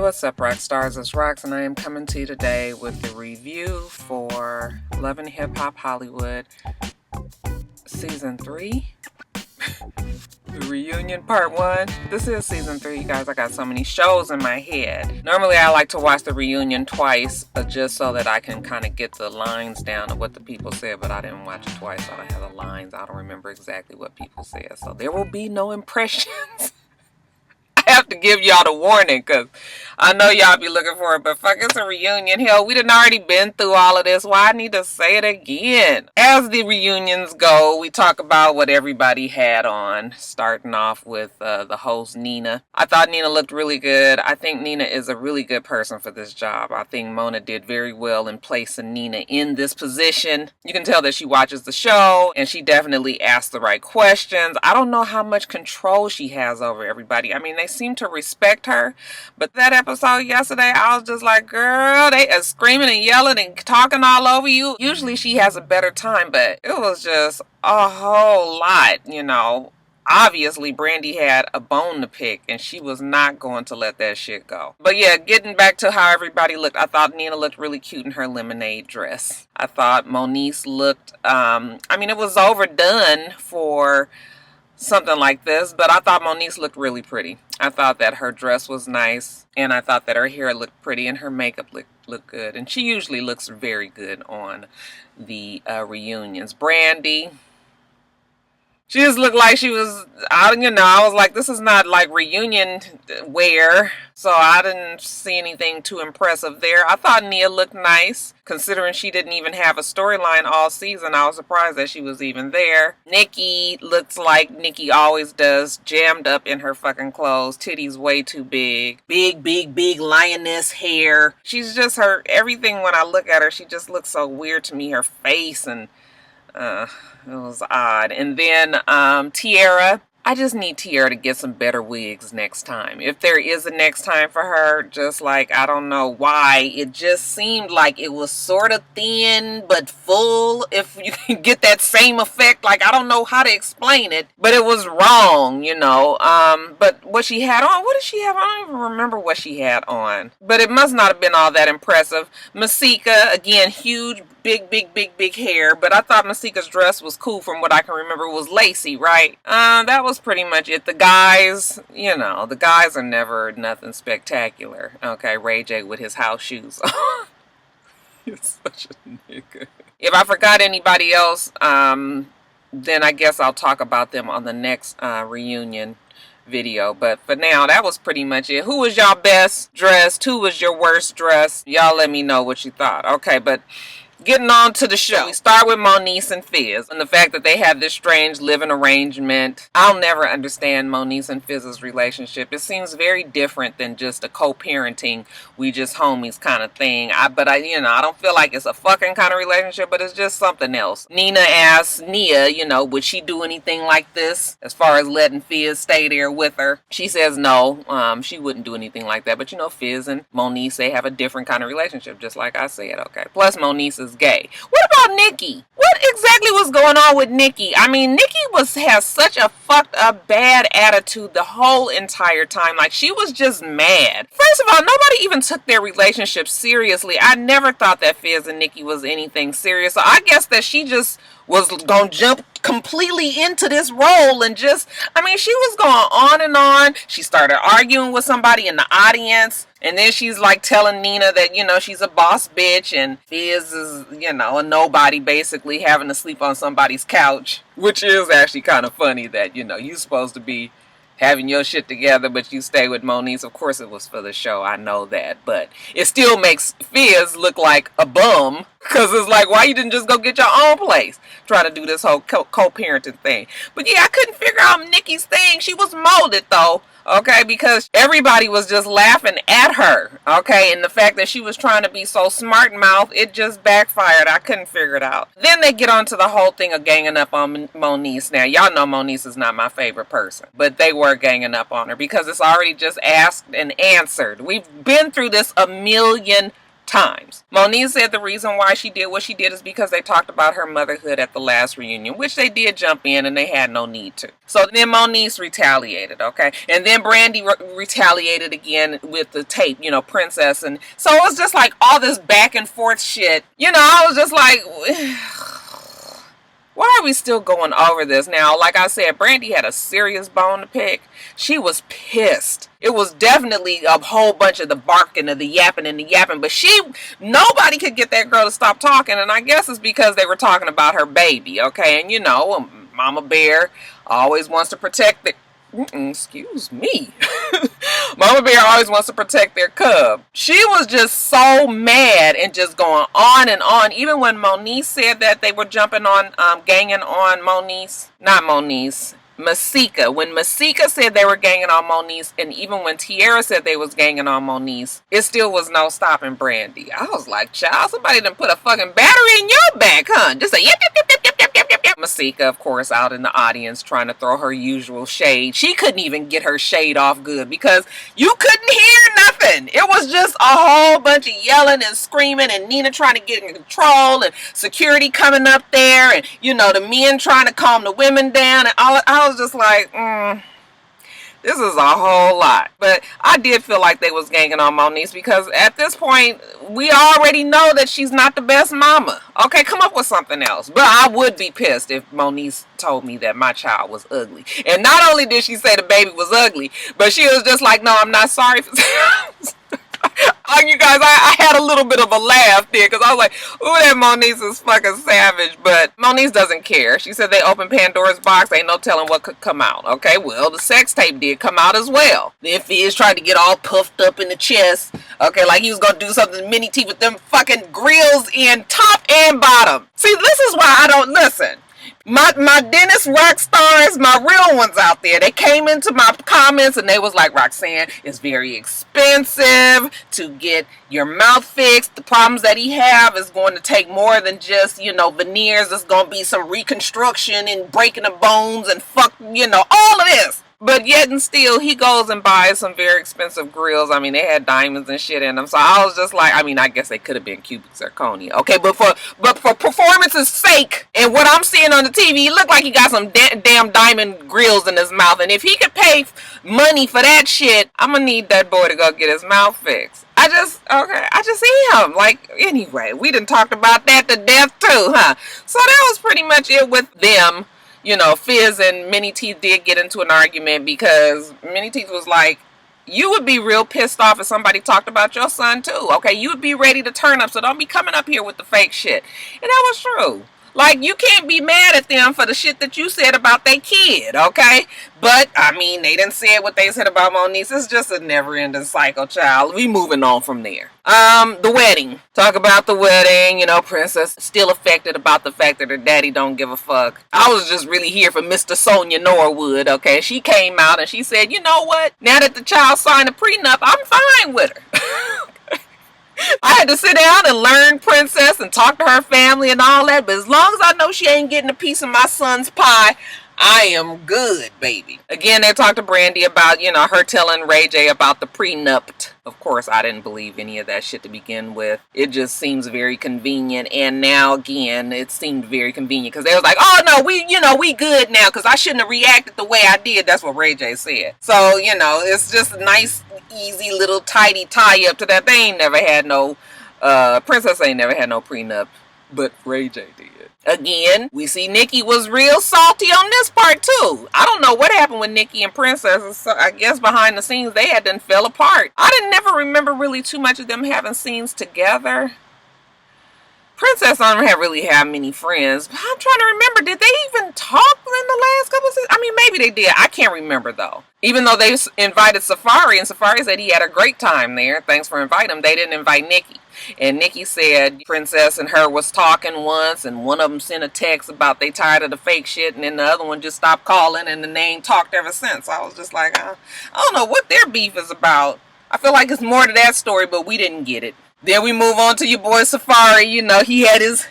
What's up, Roxstars? It's Rox, and I am coming to you today with the review for Love and Hip Hop Hollywood Season 3. The reunion part 1. This is season 3, you guys. I got so many shows in my head. Normally I like to watch the reunion twice just so that I can kind of get the lines down of what the people said, but I didn't watch it twice. I don't have the lines. I don't remember exactly what people said, so there will be no impressions. I have to give y'all the warning because I know y'all be looking for it, but fuck, it's a reunion. Hell, we done already been through all of this. Why I need to say it again? As the reunions go, we talk about what everybody had on, starting off with the host, Nina. I thought Nina looked really good. I think Nina is a really good person for this job. I think Mona did very well in placing Nina in this position. You can tell that she watches the show, and she definitely asks the right questions. I don't know how much control she has over everybody. I mean, they seem to respect her, but that episode yesterday, I was just like, girl, they are screaming and yelling and talking all over you. Usually she has a better time, but it was just a whole lot, you know. Obviously, Brandy had a bone to pick, and she was not going to let that shit go. But yeah, getting back to how everybody looked, I thought Nina looked really cute in her lemonade dress. I thought Monice looked, I mean, it was overdone for something like this, but I thought Monice looked really pretty. I thought that her dress was nice, and I thought that her hair looked pretty, and her makeup looked good. And she usually looks very good on the reunions. Brandy, she just looked like she was, I was like, this is not like reunion wear, so I didn't see anything too impressive there. I thought Nia looked nice, considering she didn't even have a storyline all season. I was surprised that she was even there. Nicki looks like Nicki always does, jammed up in her fucking clothes, titties way too big. Big lioness hair. She's just everything when I look at her, she just looks so weird to me, her face, and it was odd. And then Tiara, I just need Tiara to get some better wigs next time. If there is a next time for her, just like, I don't know why, it just seemed like it was sort of thin but full, if you can get that same effect. Like, I don't know how to explain it, but it was wrong, you know. But what she had on, what did she have? I don't even remember what she had on, but it must not have been all that impressive. Masika, again, huge, big hair, but I thought Masika's dress was cool. From what I can remember, it was lacy, right? That was pretty much it. The guys, you know, the guys are never nothing spectacular. Okay, Ray J with his house shoes on. He's such a nigga. If I forgot anybody else, then I guess I'll talk about them on the next reunion video. But for now, that was pretty much it. Who was y'all best dressed? Who was your worst dressed? Y'all let me know what you thought. Okay, but getting on to the show, we start with Monice and Fizz and the fact that they have this strange living arrangement. I'll never understand Monice and Fizz's relationship. It seems very different than just a co-parenting, we just homies kind of thing. But I don't feel like it's a fucking kind of relationship, but it's just something else. Nina asks Nia, would she do anything like this as far as letting Fizz stay there with her? She says no, she wouldn't do anything like that. But Fizz and Monice, they have a different kind of relationship, just like I said. Okay. Plus, Monice is gay. What about Nicki? What exactly was going on with Nicki? I mean, Nicki has such a fucked up bad attitude the whole entire time. Like, she was just mad. First of all, nobody even took their relationship seriously. I never thought that Fizz and Nicki was anything serious. So I guess that she just was gonna jump completely into this role and she was going on and on. She started arguing with somebody in the audience, and then she's like telling Nina that, she's a boss bitch, and Fizz is, a nobody, basically having to sleep on somebody's couch, which is actually kind of funny that, you're supposed to be having your shit together, but you stay with Monice. Of course it was for the show, I know that, but it still makes Fizz look like a bum, because it's like, why you didn't just go get your own place, trying to do this whole co-parenting thing. But yeah, I couldn't figure out Nicki's thing. She was molded though, okay, because everybody was just laughing at her, okay, and the fact that she was trying to be so smart mouth, it just backfired. I couldn't figure it out. Then they get on to the whole thing of ganging up on Monice. Now, y'all know Monice is not my favorite person, but they were ganging up on her because it's already just asked and answered. We've been through this a million times. Monice said the reason why she did what she did is because they talked about her motherhood at the last reunion, which they did jump in and they had no need to. So then Monice retaliated, okay? And then Brandy retaliated again with the tape, you know, Princess. And so it was just like all this back and forth shit. You know, I was just like, why are we still going over this now? Like I said, Brandy had a serious bone to pick. She was pissed. It was definitely a whole bunch of the barking and the yapping, but nobody could get that girl to stop talking, and I guess it's because they were talking about her baby, okay? And you know, Mama Bear always wants to protect the... excuse me. Mama Bear always wants to protect their cub. She was just so mad and just going on and on. Even when Monice said that they were jumping on, ganging on Masika. When Masika said they were ganging on Monice, and even when Tierra said they was ganging on Monice, it still was no stopping Brandy. I was like, child, somebody done put a fucking battery in your back, huh? Just say, yep, yep, yep, yep, yep, yep, yep, yep. Masika, of course, out in the audience trying to throw her usual shade. She couldn't even get her shade off good because you couldn't hear nothing. It was just a whole bunch of yelling and screaming and Nina trying to get in control and security coming up there and, you know, the men trying to calm the women down and all. I was just like, this is a whole lot. But I did feel like they was ganging on Monice because at this point, we already know that she's not the best mama. Okay, come up with something else. But I would be pissed if Monice told me that my child was ugly. And not only did she say the baby was ugly, but she was just like, no, I'm not sorry for... You guys, I had a little bit of a laugh there because I was like, ooh, that Monice is fucking savage. But Monice doesn't care. She said they opened Pandora's box. Ain't no telling what could come out. Okay, well, the sex tape did come out as well. Then Fizz tried to get all puffed up in the chest. Okay, like he was going to do something mini teeth with them fucking grills in top and bottom. See, this is why I don't listen. My dentist Roxstars, my real ones out there, they came into my comments and they was like, Roxanne, it's very expensive to get your mouth fixed. The problems that he have is going to take more than just, you know, veneers. There's going to be some reconstruction and breaking of bones and fuck, you know, all of this. But yet and still, he goes and buys some very expensive grills. I mean, they had diamonds and shit in them. So I was just like, I mean, I guess they could have been cubic zirconia. Okay, but for performance's sake, and what I'm seeing on the TV, it looked like he got some damn diamond grills in his mouth. And if he could pay money for that shit, I'm going to need that boy to go get his mouth fixed. I just see him. Like, anyway, we done talked about that to death too, huh? So that was pretty much it with them. You know, Fizz and Mini Teeth did get into an argument because Mini Teeth was like, you would be real pissed off if somebody talked about your son too. Okay, you would be ready to turn up, so don't be coming up here with the fake shit. And that was true. Like, you can't be mad at them for the shit that you said about their kid, okay? But, I mean, they didn't say what they said about Monice. It's just a never-ending cycle, child. We moving on from there. The wedding. Talk about the wedding. You know, Princess still affected about the fact that her daddy don't give a fuck. I was just really here for Mr. Sonia Norwood, okay? She came out and she said, you know what? Now that the child signed a prenup, I'm fine with her. I had to sit down and learn Princess and talk to her family and all that, but as long as I know she ain't getting a piece of my son's pie, I am good, baby. Again, they talked to Brandy about, you know, her telling Ray J about the prenup. Of course, I didn't believe any of that shit to begin with. It just seems very convenient. And now, again, it seemed very convenient because they was like, oh, no, we good now because I shouldn't have reacted the way I did. That's what Ray J said. So, you know, it's just a nice, easy little tidy tie up to that. They ain't never had no, Princess ain't never had no prenup, but Ray J did. Again, we see Nicki was real salty on this part too. I don't know what happened with Nicki and Princess. So I guess behind the scenes they had done fell apart. I didn't never remember really too much of them having scenes together. Princess don't really have many friends. But I'm trying to remember, did they even talk in the last couple of seasons? I mean, maybe they did. I can't remember though. Even though they invited Safari and Safari said he had a great time there. Thanks for inviting him. They didn't invite Nicki. And Nicki said Princess and her was talking once and one of them sent a text about they tired of the fake shit and then the other one just stopped calling and then they ain't talked ever since. I was just like, I don't know what their beef is about. I feel like it's more to that story, but we didn't get it. Then we move on to your boy Safari. You know, he had his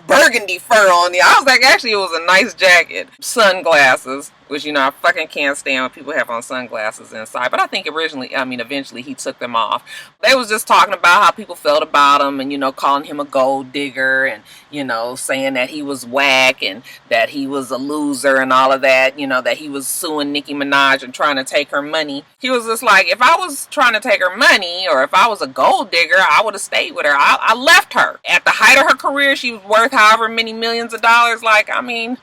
burgundy fur on there. I was like, actually, it was a nice jacket. Sunglasses. which, you know, I fucking can't stand when people have on sunglasses inside. But I think eventually he took them off. They was just talking about how people felt about him and, you know, calling him a gold digger and, you know, saying that he was whack and that he was a loser and all of that, you know, that he was suing Nicki Minaj and trying to take her money. He was just like, if I was trying to take her money or if I was a gold digger, I would have stayed with her. I left her. At the height of her career, she was worth however many millions of dollars. Like, I mean,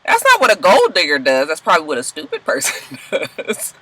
that's not what a gold digger does. That's probably what a stupid person does.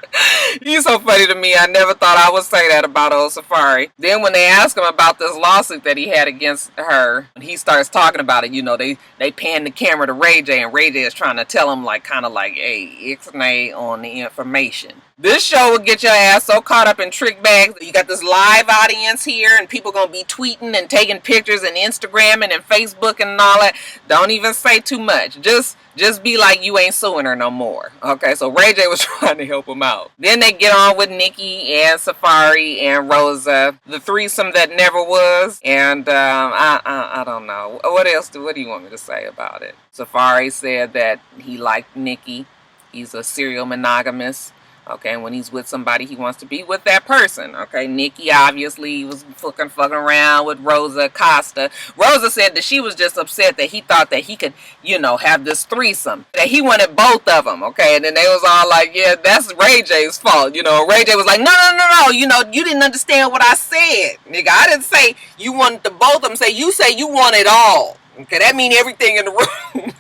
He's so funny to me. I never thought I would say that about old Safari. Then when they ask him about this lawsuit that he had against her, he starts talking about it. You know, they pan the camera to Ray J, and Ray J is trying to tell him, like, kind of like, hey, ixnay on the information. This show will get your ass so caught up in trick bags. You got this live audience here, and people gonna be tweeting and taking pictures and Instagramming and Facebook and all that. Don't even say too much. Just be like you ain't suing her no more. Okay, so Ray J was trying to help him out. Then they get on with Nicki and Safari and Rosa, the threesome that never was. And I don't know. What do you want me to say about it? Safari said that he liked Nicki. He's a serial monogamist. Okay, and when he's with somebody, he wants to be with that person. Okay, Nicki obviously was fucking around with Rosa Costa. Rosa said that she was just upset that he thought that he could, you know, have this threesome. That he wanted both of them. Okay, and then they was all like, yeah, that's Ray J's fault. You know, Ray J was like, no. You know, you didn't understand what I said. Nigga, I didn't say you wanted the both of them. Say you want it all. Okay, that mean everything in the room.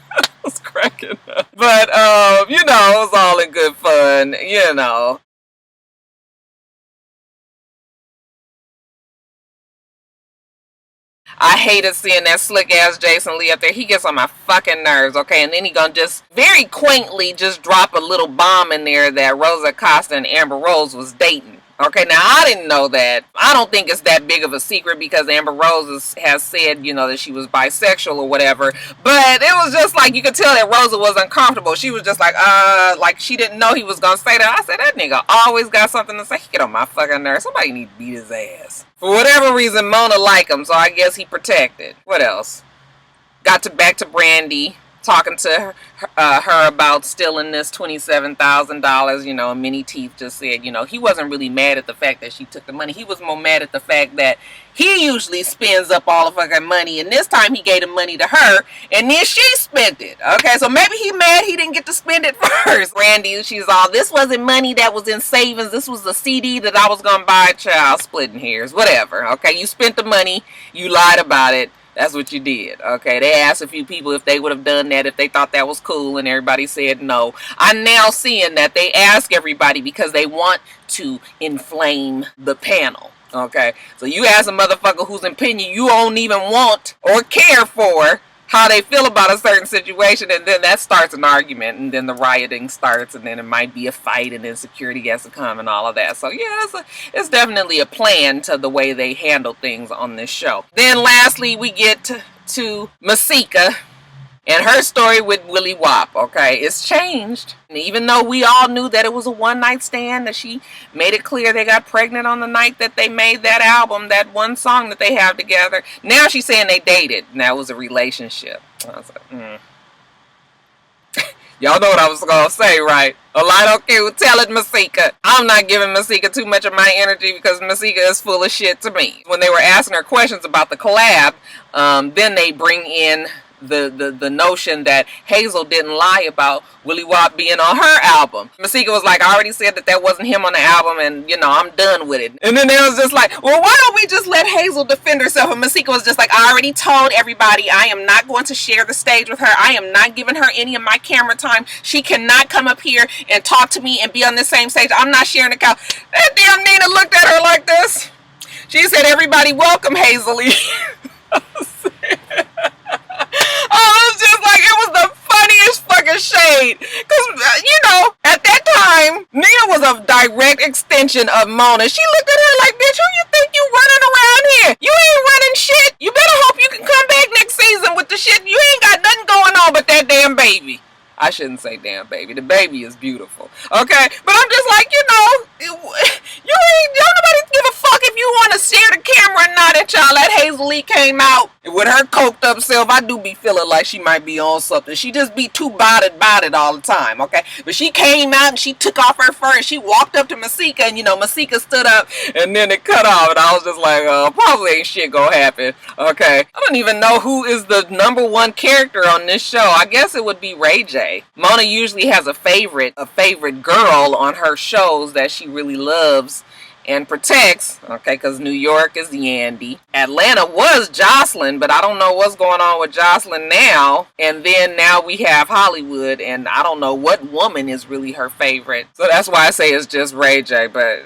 Was cracking up. But, you know, it was all in good fun, you know. I hated seeing that slick ass Jason Lee up there. He gets on my fucking nerves, okay? And then he gonna just very quaintly just drop a little bomb in there that Rosa Costa and Amber Rose was dating. Okay, now I didn't know that. I don't think it's that big of a secret because Amber Rose has said, you know, that she was bisexual or whatever. But it was just like, you could tell that Rosa was uncomfortable. She was just like she didn't know he was going to say that. I said, that nigga always got something to say. He get on my fucking nerves. Somebody need to beat his ass. For whatever reason, Mona liked him, so I guess he protected. What else? Got back to Brandy. Talking to her about stealing this $27,000, you know, Minnie Teeth just said, you know, he wasn't really mad at the fact that she took the money. He was more mad at the fact that he usually spends up all of her money, and this time he gave the money to her, and then she spent it. Okay, so maybe he mad he didn't get to spend it first. Brandy, she's all, this wasn't money that was in savings. This was the CD that I was going to buy. Child, splitting hairs, whatever. Okay, you spent the money. You lied about it. That's what you did. Okay, they asked a few people if they would have done that, if they thought that was cool, and everybody said no. I'm now seeing that they ask everybody because they want to inflame the panel. Okay, so you ask a motherfucker whose opinion you don't even want or care for how they feel about a certain situation, and then that starts an argument, and then the rioting starts, and then it might be a fight, and then security has to come and all of that. So yeah, it's definitely a plan to the way they handle things on this show. Then lastly, we get to Masika and her story with Willie Wop. Okay, it's changed. And even though we all knew that it was a one-night stand, that she made it clear they got pregnant on the night that they made that album, that one song that they have together. Now she's saying they dated, and that was a relationship. I was like, Y'all know what I was going to say, right? A lie don't kill, tell it, Masika. I'm not giving Masika too much of my energy because Masika is full of shit to me. When they were asking her questions about the collab, then they bring in the notion that Hazel didn't lie about Willie Wop being on her album. Masika was like, I already said that wasn't him on the album, and, you know, I'm done with it. And then they was just like, well, why don't we just let Hazel defend herself? And Masika was just like, I already told everybody I am not going to share the stage with her. I am not giving her any of my camera time. She cannot come up here and talk to me and be on the same stage. I'm not sharing the couch. That damn Nina looked at her like this. She said, everybody welcome Hazel. Oh, it was just like, it was the funniest fucking shade. Because, you know, at that time, Nina was a direct extension of Mona. She looked at her like, bitch, who you think you running around here? You ain't running shit. You better hope you can come back next season with the shit. You ain't got nothing going on but that damn baby. I shouldn't say damn baby. The baby is beautiful. Okay? But I'm just like, you know, don't nobody give a fuck if you want to share the camera or not. That y'all, that Hazel Lee came out With her coked up self, I do be feeling like she might be on something. She just be too bodied all the time, okay? But she came out and she took off her fur and she walked up to Masika, and you know, Masika stood up and then it cut off, and I was just like, probably ain't shit gonna happen, okay? I don't even know who is the #1 character on this show. I guess it would be Ray J. Mona usually has a favorite girl on her shows that she really loves and protects, okay, because New York is Yandy. Atlanta was Jocelyn, but I don't know what's going on with Jocelyn now. And then now we have Hollywood, and I don't know what woman is really her favorite. So that's why I say it's just Ray J, but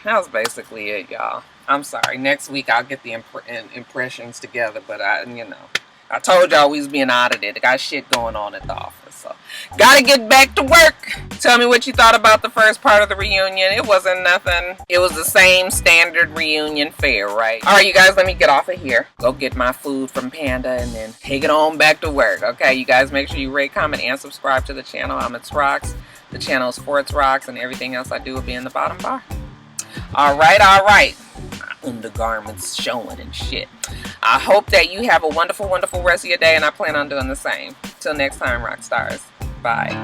that was basically it, y'all. I'm sorry. Next week I'll get the impressions together, but I told y'all we was being audited. I got shit going on at the office, so gotta get back to work. Tell me what you thought about the first part of the reunion. It wasn't nothing. It was the same standard reunion fare, right? All right, you guys, let me get off of here. Go get my food from Panda and then take it on back to work. Okay, you guys, make sure you rate, comment, and subscribe to the channel. I'm itsrox. The channel is for itsrox, and everything else I do will be in the bottom bar. All right. Undergarments showing and shit. I hope that you have a wonderful rest of your day, and I plan on doing the same. Till next time, Roxstars. Bye.